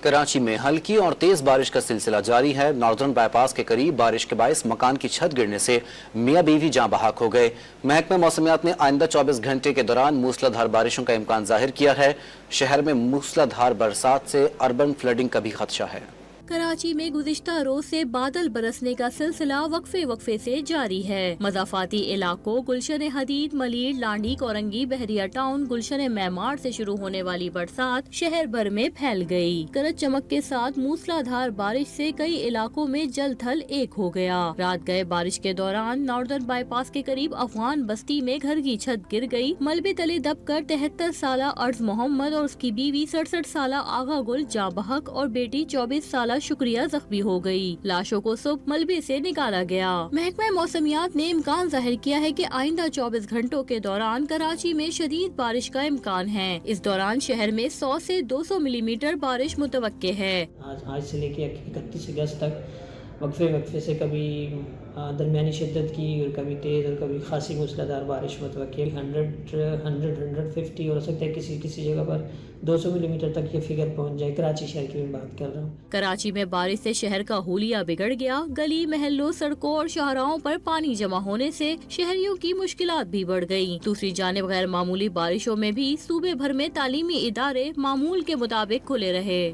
کراچی میں ہلکی اور تیز بارش کا سلسلہ جاری ہے۔ ناردرن بائی پاس کے قریب بارش کے باعث مکان کی چھت گرنے سے میاں بیوی جاں بحق ہو گئے۔ محکمہ موسمیات نے آئندہ 24 گھنٹے کے دوران موسلا دھار بارشوں کا امکان ظاہر کیا ہے۔ شہر میں موسلا دھار برسات سے اربن فلڈنگ کا بھی خدشہ ہے۔ کراچی میں گزشتہ روز سے بادل برسنے کا سلسلہ وقفے وقفے سے جاری ہے۔ مضافاتی علاقوں گلشن حدید، ملیر، لانڈی، کورنگی، بحریہ ٹاؤن، گلشن معمار سے شروع ہونے والی برسات شہر بھر میں پھیل گئی۔ گرج چمک کے ساتھ موسلا دھار بارش سے کئی علاقوں میں جل تھل ایک ہو گیا۔ رات گئے بارش کے دوران ناردرن بائی پاس کے قریب افغان بستی میں گھر کی چھت گر گئی۔ ملبے تلے دب کر 73 سالہ ارض محمد اور اس کی بیوی 67 سالہ آغا گل جاں بحق اور بیٹی 24 سالہ شکریہ زخمی ہو گئی۔ لاشوں کو صبح ملبے سے نکالا گیا۔ محکمہ موسمیات نے امکان ظاہر کیا ہے کہ آئندہ 24 گھنٹوں کے دوران کراچی میں شدید بارش کا امکان ہے۔ اس دوران شہر میں 100 سے 200 ملی میٹر بارش متوقع ہے۔ آج سے لے کے 31 اگست تک وقفے وقفے سے کبھی درمیانی شدت کی اور کبھی تیز اور کبھی خاصی موسلادھار بارش متوقع ہے۔ 150 اور ہو سکتا ہے کسی جگہ پر 200 ملی میٹر تک یہ فگر پہنچ جائے۔ کراچی شہر کی میں بات کر رہا ہوں۔ کراچی میں بارش سے شہر کا حولیہ بگڑ گیا۔ گلی محلوں، سڑکوں اور شاہراہوں پر پانی جمع ہونے سے شہریوں کی مشکلات بھی بڑھ گئیں۔ دوسری جانب غیر معمولی بارشوں میں بھی صوبے بھر میں تعلیمی ادارے معمول کے مطابق کھلے رہے۔